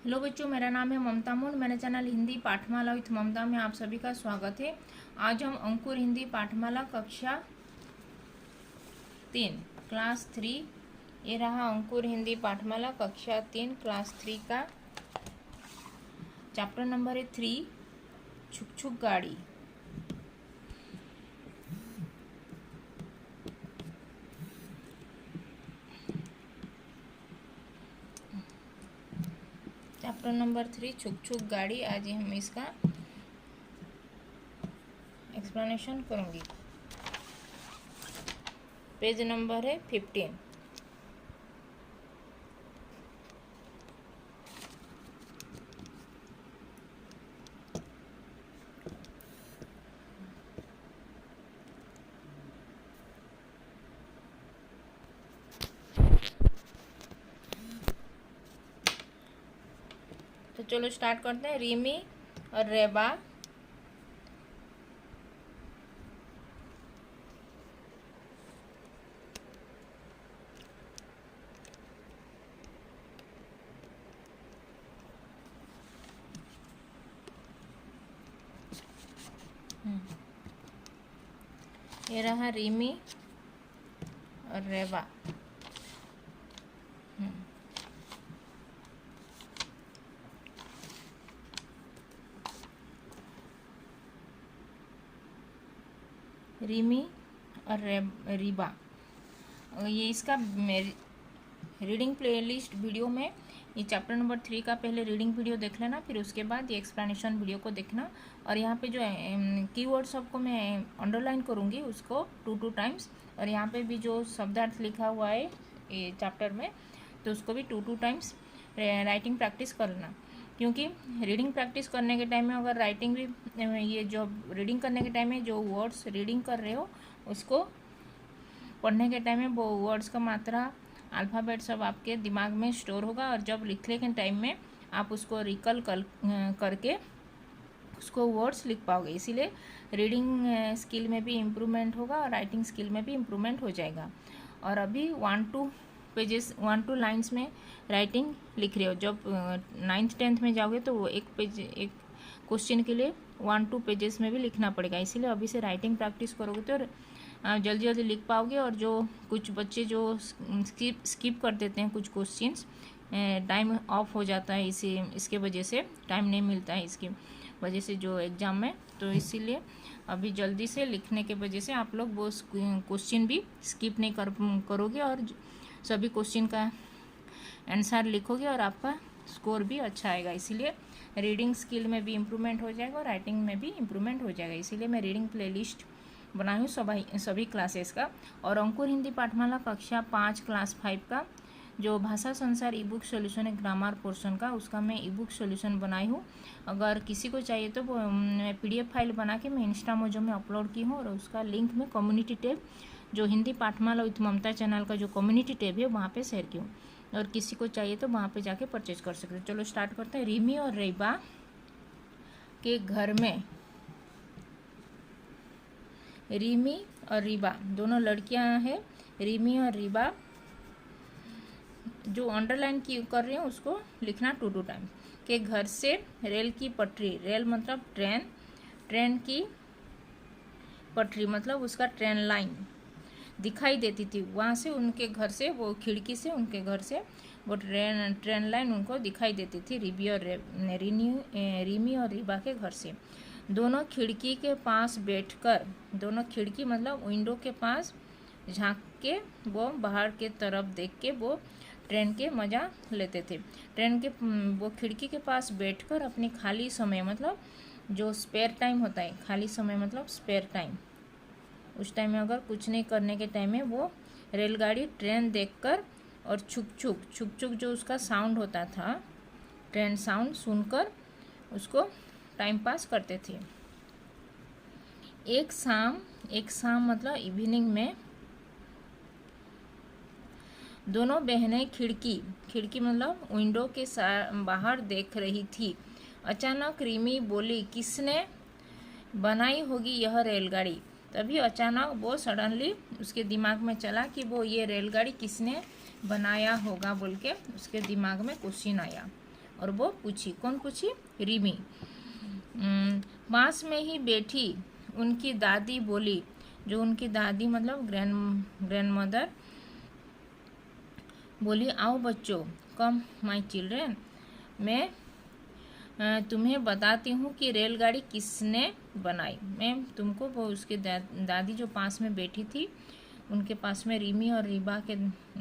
Hello बच्चों, मेरा नाम है ममता मून। मेरे चैनल हिंदी पाठमाला विथ ममता में आप सभी का स्वागत है। आज हम अंकुर हिंदी पाठमाला कक्षा 3 क्लास 3, ये रहा अंकुर हिंदी पाठमाला कक्षा 3 क्लास 3 का चैप्टर नंबर है 3, छुक छुक गाड़ी। चैप्टर नंबर 3 छुक छुक गाड़ी। आज हम इसका एक्सप्लेनेशन करूंगी। पेज नंबर है 15। तो चलो स्टार्ट करते हैं। रिमी और रेबा ये रहा रिमी और रेबा। रिमी और रीबा, ये इसका रीडिंग प्लेलिस्ट वीडियो में ये चैप्टर नंबर 3 का पहले रीडिंग वीडियो देख लेना, फिर उसके बाद ये एक्सप्लेनेशन वीडियो को देखना। और यहाँ पे जो कीवर्ड सबको मैं अंडरलाइन करूँगी उसको 2 टाइम्स, और यहाँ पे भी जो शब्दार्थ लिखा हुआ है ये चैप्टर में, तो उसको भी 2 टाइम्स राइटिंग प्रैक्टिस करना। क्योंकि रीडिंग प्रैक्टिस करने के टाइम में अगर राइटिंग भी, ये जो रीडिंग करने के टाइम में जो वर्ड्स रीडिंग कर रहे हो उसको पढ़ने के टाइम में वो वर्ड्स का मात्रा, अल्फ़ाबेट सब आपके दिमाग में स्टोर होगा, और जब लिखने के टाइम में आप उसको रिकल करके उसको वर्ड्स लिख पाओगे। इसीलिए रीडिंग स्किल में भी इम्प्रूवमेंट होगा और राइटिंग स्किल में भी इम्प्रूवमेंट हो जाएगा। और अभी 1-2 लाइन्स में राइटिंग लिख रहे हो। जब 9th-10th में जाओगे तो वो एक क्वेश्चन के लिए 1-2 पेजेस में भी लिखना पड़ेगा। इसीलिए अभी से राइटिंग प्रैक्टिस करोगे तो जल्दी जल्दी लिख पाओगे। और जो कुछ बच्चे जो स्किप कर देते हैं कुछ क्वेश्चंस, टाइम ऑफ हो जाता है, इसके वजह से टाइम नहीं मिलता है इसकी वजह से जो एग्ज़ाम में, तो इसीलिए अभी जल्दी से लिखने के वजह से आप लोग वो क्वेश्चन भी स्किप नहीं करोगे और सभी क्वेश्चन का आंसर लिखोगे और आपका स्कोर भी अच्छा आएगा। इसीलिए रीडिंग स्किल में भी इम्प्रूवमेंट हो जाएगा और राइटिंग में भी इम्प्रूवमेंट हो जाएगा। इसीलिए मैं रीडिंग प्लेलिस्ट बनाई हूँ सभी क्लासेस का। और अंकुर हिंदी पाठमाला कक्षा 5 क्लास 5 का जो भाषा संसार ई बुक सोल्यूशन है ग्रामर पोर्शन का, उसका मैं ई बुक सोल्यूशन बनाई हूँ। अगर किसी को चाहिए तो मैं PDF फाइल बना के मैं इंस्टामोजो में अपलोड की हूँ, और उसका लिंक मैं कम्युनिटी टैब जो हिंदी पाठमाला विथ ममता चैनल का जो कम्युनिटी टैब है वहाँ पे शेयर की हूँ, और किसी को चाहिए तो वहाँ पे जाके परचेज कर सकते हैं। चलो स्टार्ट करते हैं। रिमी और रेबा के घर में, रिमी और रीबा दोनों लड़कियां हैं। रिमी और रीबा जो अंडरलाइन कर रही हूँ उसको लिखना 2 टाइम। के घर से रेल की पटरी, रेल मतलब ट्रेन की पटरी मतलब उसका ट्रेन लाइन दिखाई देती थी। वहाँ से उनके घर से, वो खिड़की से उनके घर से वो ट्रेन लाइन उनको दिखाई देती थी। रिमी और रीबा के घर से दोनों खिड़की के पास बैठकर, दोनों खिड़की मतलब विंडो के पास झांक के वो बाहर के तरफ देख के वो ट्रेन के मज़ा लेते थे। ट्रेन के वो खिड़की के पास बैठकर अपनी खाली समय मतलब जो स्पेयर टाइम होता है, खाली समय मतलब स्पेयर टाइम, उस टाइम में अगर कुछ नहीं करने के टाइम में वो रेलगाड़ी ट्रेन देखकर और छुक छुक जो उसका साउंड होता था, ट्रेन साउंड सुनकर उसको टाइम पास करते थे। एक शाम मतलब इवनिंग में दोनों बहनें खिड़की मतलब विंडो के बाहर देख रही थी। अचानक रिमी बोली, किसने बनाई होगी यह रेलगाड़ी। तभी अचानक वो सडनली उसके दिमाग में चला कि वो ये रेलगाड़ी किसने बनाया होगा बोल के उसके दिमाग में क्वेश्चन आया। और वो पूछी, कौन पूछी? रिमी। पास में ही बैठी उनकी दादी बोली, जो उनकी दादी मतलब ग्रैंड मदर बोली, आओ बच्चों, कम माय चिल्ड्रेन, मैं तुम्हें बताती हूँ कि रेलगाड़ी किसने बनाई। मैं तुमको, वो उसकी दादी जो पास में बैठी थी, उनके पास में रिमी और रीबा के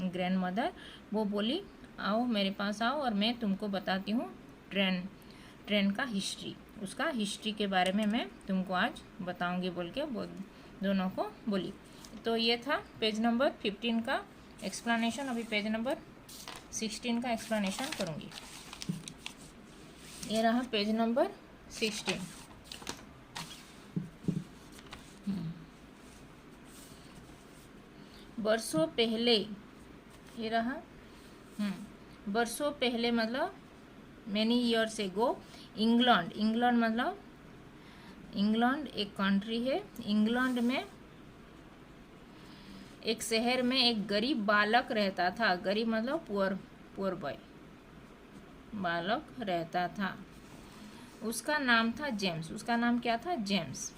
ग्रैंड मदर, वो बोली, आओ मेरे पास आओ और मैं तुमको बताती हूँ ट्रेन का हिस्ट्री, उसका हिस्ट्री के बारे में मैं तुमको आज बताऊंगी बोल के वो दोनों को बोली। तो ये था पेज नंबर 15 का एक्सप्लेनेशन। अभी पेज नंबर 16 का एक्सप्लेनेशन करूँगी। ये रहा पेज नंबर 16। बरसों पहले, ये रहा बरसों पहले मतलब मैनी ईयर्स एगो, इंग्लैंड मतलब इंग्लैंड एक कंट्री है। इंग्लैंड में एक शहर में एक गरीब बालक रहता था। गरीब मतलब पुअर बॉय, बालक रहता था। उसका नाम था जेम्स। उसका नाम क्या था? जेम्स।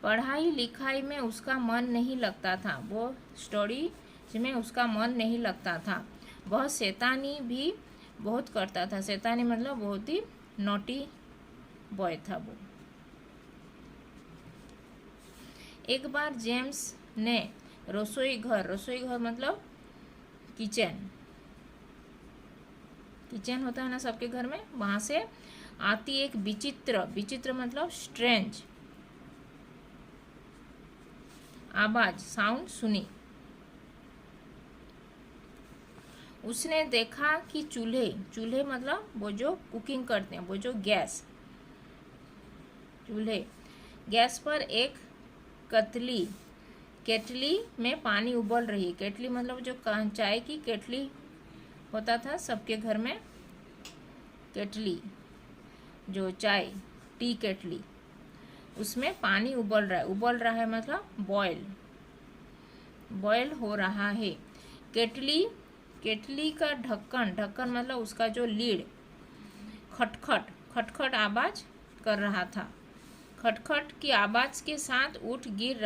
पढ़ाई लिखाई में उसका मन नहीं लगता था। वो स्टडी में उसका मन नहीं लगता था। वह शैतानी भी बहुत करता था। शैतानी मतलब बहुत ही नॉटी बॉय था वो। एक बार जेम्स ने रसोई घर मतलब किचन होता है ना सबके घर में, वहां से आती एक विचित्र मतलब स्ट्रेंज आवाज, साउंड सुनी। उसने देखा कि चूल्हे मतलब वो जो कुकिंग करते हैं, वो जो गैस पर एक केटली में पानी उबल रही। केटली मतलब जो चाय की केटली होता था सबके घर में, केटली जो चाय टी केटली, उसमें पानी उबल रहा है मतलब बॉयल हो रहा है। केटली का ढक्कन मतलब उसका जो लीड खटखट आवाज कर रहा था। खटखट की आवाज के साथ गिर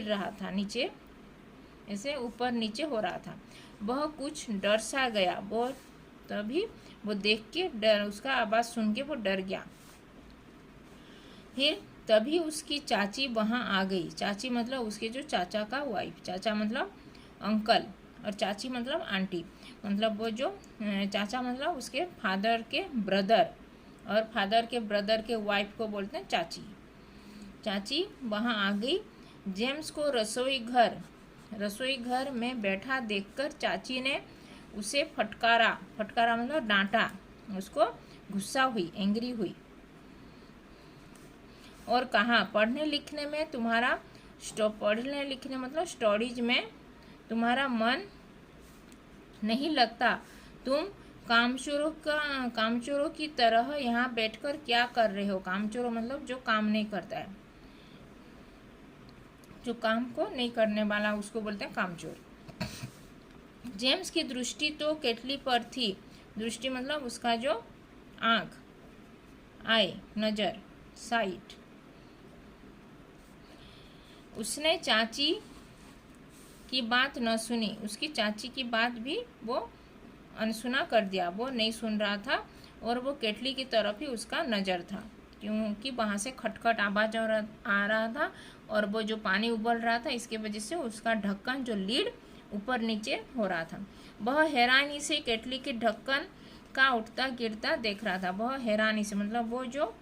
रहा था नीचे, ऐसे ऊपर नीचे हो रहा था। वह कुछ डर सा गया। वो तभी वो देख के उसका आवाज सुन के वो डर गया। फिर तभी उसकी चाची वहां आ गई। चाची मतलब उसके जो चाचा का वाइफ, चाचा मतलब अंकल और चाची मतलब आंटी, मतलब वो जो चाचा मतलब उसके फादर के ब्रदर, और फादर के ब्रदर के वाइफ को बोलते हैं चाची। चाची वहां आ गई। जेम्स को रसोई घर में बैठा देखकर चाची ने उसे फटकारा मतलब डांटा, उसको गुस्सा हुई, एंग्री हुई और कहा, पढ़ने लिखने मतलब स्टडीज में तुम्हारा मन नहीं लगता। तुम कामचोरों की तरह यहाँ बैठकर क्या कर रहे हो? कामचोरों मतलब जो काम नहीं करता है, जो काम को नहीं करने वाला, उसको बोलते हैं कामचोर। जेम्स की दृष्टि तो केटली पर थी। दृष्टि मतलब उसका जो आंख, आई, नजर, साइट। उसने चाची की बात न सुनी। उसकी चाची की बात भी वो अनसुना कर दिया। वो नहीं सुन रहा था और वो केटली की तरफ ही उसका नज़र था, क्योंकि वहाँ से खटखट आवाज आ रहा था और वो जो पानी उबल रहा था, इसके वजह से उसका ढक्कन जो लीड ऊपर नीचे हो रहा था। वह हैरानी से केटली के ढक्कन का उठता गिरता देख रहा था। वह हैरानी से मतलब वो जो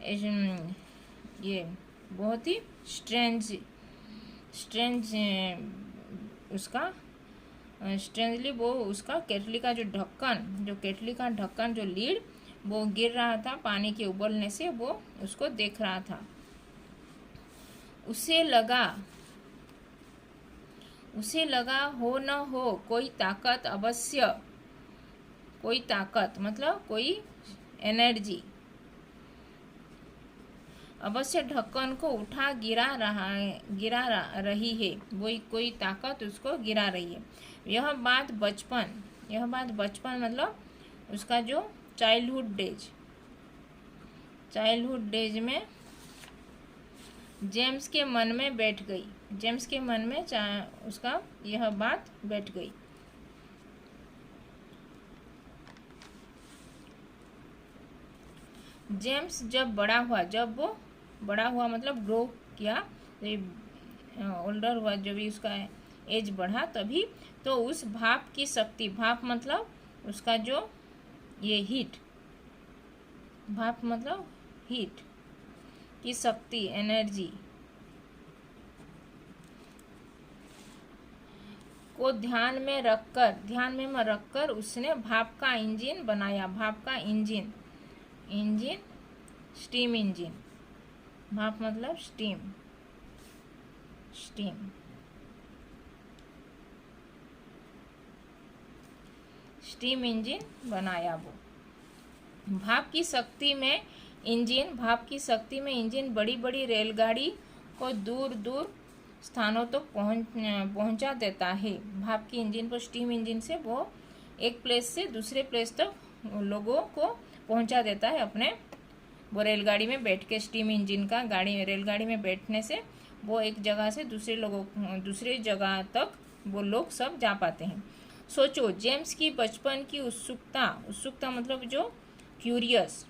ये बहुत ही स्ट्रेंज उसका स्ट्रेंजली वो उसका केटली का जो ढक्कन जो लीड वो गिर रहा था पानी के उबलने से, वो उसको देख रहा था। उसे लगा हो न हो कोई ताकत अवश्य, कोई ताकत मतलब कोई एनर्जी अवश्य ढक्कन को उठा रही है, वो कोई ताकत उसको गिरा रही है। यह बात बचपन मतलब उसका जो चाइल्डहुड डेज में जेम्स के मन में बैठ गई। जेम्स के मन में उसका यह बात बैठ गई। जेम्स जब वो बड़ा हुआ मतलब ग्रो किया, ओल्डर हुआ, जब भी उसका एज बढ़ा तभी, तो उस भाप की शक्ति, भाप मतलब उसका जो ये हीट, भाप मतलब हीट की शक्ति, एनर्जी को ध्यान में रखकर उसने भाप का इंजन बनाया। भाप का इंजन, स्टीम इंजन, भाप मतलब स्टीम इंजन बनाया। वो भाप की शक्ति में इंजन बड़ी बड़ी रेलगाड़ी को दूर दूर स्थानों तक पहुंचा देता है। भाप की इंजन को, स्टीम इंजन से वो एक प्लेस से दूसरे प्लेस तक लोगों को पहुंचा देता है अपने वो रेलगाड़ी में बैठ के। स्टीम इंजन का रेलगाड़ी में बैठने से वो एक जगह से दूसरे जगह तक वो लोग सब जा पाते हैं। सोचो, जेम्स की बचपन की उत्सुकता मतलब जो क्यूरियस,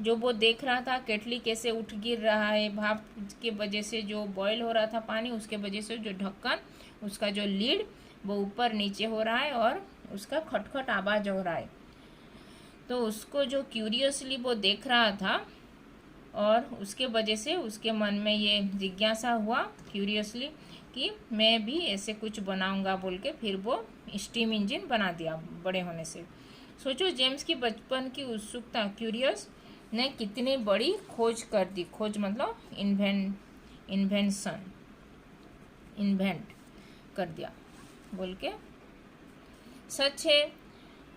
जो वो देख रहा था केटली कैसे उठ गिर रहा है, भाप के वजह से जो बॉयल हो रहा था पानी, उसके वजह से जो ढक्कन, उसका जो लीड वो ऊपर नीचे हो रहा है और उसका खटखट आवाज हो रहा है। तो उसको जो क्यूरियसली वो देख रहा था और उसके वजह से उसके मन में ये जिज्ञासा हुआ क्यूरियसली कि मैं भी ऐसे कुछ बनाऊंगा बोल के, फिर वो स्टीम इंजन बना दिया बड़े होने से। सोचो, जेम्स की बचपन की उत्सुकता, क्यूरियस, ने कितनी बड़ी खोज कर दी। खोज मतलब इन्वेंट कर दिया बोल के। सच है,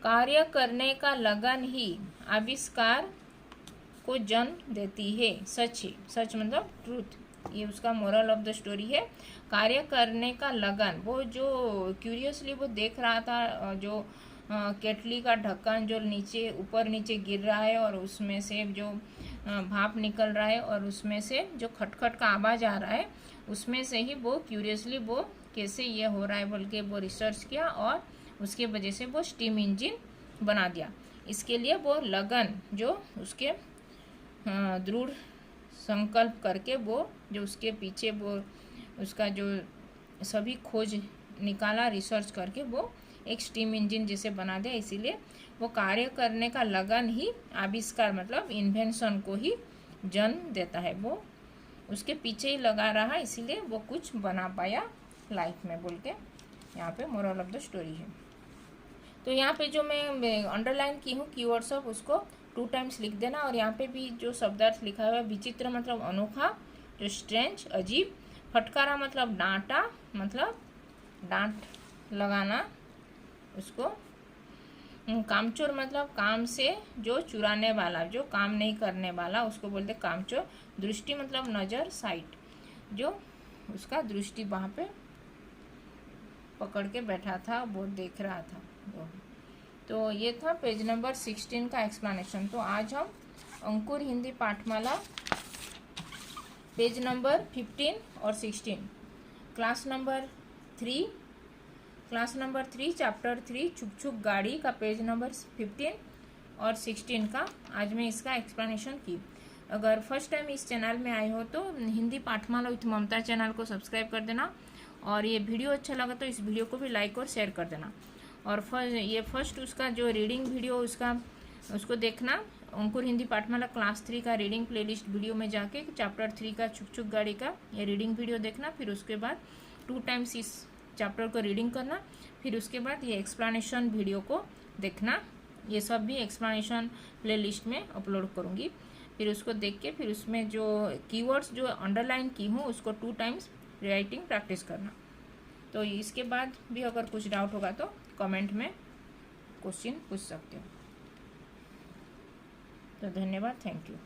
कार्य करने का लगन ही आविष्कार को जन्म देती है। सच है, सच मतलब ट्रूथ, ये उसका मोरल ऑफ द स्टोरी है। कार्य करने का लगन, वो जो क्यूरियसली वो देख रहा था, जो केटली का ढक्कन जो ऊपर नीचे गिर रहा है और उसमें से जो भाप निकल रहा है और उसमें से जो खटखट का आवाज़ आ रहा है, उसमें से ही वो क्यूरियसली वो कैसे ये हो रहा है बोल के वो रिसर्च किया और उसके वजह से वो स्टीम इंजन बना दिया। इसके लिए वो लगन, जो उसके दृढ़ संकल्प करके वो जो उसके पीछे वो उसका जो सभी खोज निकाला, रिसर्च करके वो एक स्टीम इंजन जैसे बना दिया। इसीलिए वो कार्य करने का लगन ही आविष्कार मतलब इन्वेंशन को ही जन्म देता है। वो उसके पीछे ही लगा रहा, इसीलिए वो कुछ बना पाया लाइफ में बोल के यहाँ पे मोरल ऑफ द स्टोरी है। तो यहाँ पे जो मैं अंडरलाइन की हूँ कीवर्ड सब, उसको 2 टाइम्स लिख देना। और यहाँ पे भी जो शब्दार्थ लिखा हुआ है, विचित्र मतलब अनोखा, जो स्ट्रेंज अजीब, फटकारा मतलब डांटा मतलब डांट लगाना उसको, कामचोर मतलब काम से जो चुराने वाला, जो काम नहीं करने वाला, उसको बोलते कामचोर। दृष्टि मतलब नज़र, साइट, जो उसका दृष्टि वहाँ पे पकड़ के बैठा था, वो देख रहा था वो। तो ये था पेज नंबर 16 का एक्सप्लेनेशन। तो आज हम अंकुर हिंदी पाठमाला पेज नंबर 15 और 16, क्लास नंबर 3 चैप्टर 3 छुक छुक गाड़ी का पेज नंबर 15 और 16 का आज मैं इसका एक्सप्लेनेशन की। अगर फर्स्ट टाइम इस चैनल में आए हो तो हिंदी पाठमाला विथ ममता चैनल को सब्सक्राइब कर देना, और ये वीडियो अच्छा लगा तो इस वीडियो को भी लाइक और शेयर कर देना। और फर्स्ट उसका जो रीडिंग वीडियो उसको देखना, अंकुर हिंदी पाठमाला क्लास 3 का रीडिंग प्लेलिस्ट वीडियो में जाके चैप्टर 3 का छुक छुक गाड़ी का ये रीडिंग वीडियो देखना। फिर उसके बाद 2 टाइम्स इस चैप्टर को रीडिंग करना। फिर उसके बाद ये एक्सप्लेनेशन वीडियो को देखना। ये सब भी एक्सप्लेनेशन प्लेलिस्ट में अपलोड करूँगी। फिर उसको देख के फिर उसमें जो कीवर्ड्स जो अंडरलाइन की हूँ उसको 2 टाइम्स राइटिंग प्रैक्टिस करना। तो इसके बाद भी अगर कुछ डाउट होगा तो कमेंट में क्वेश्चन पूछ सकते हो। तो धन्यवाद, थैंक यू।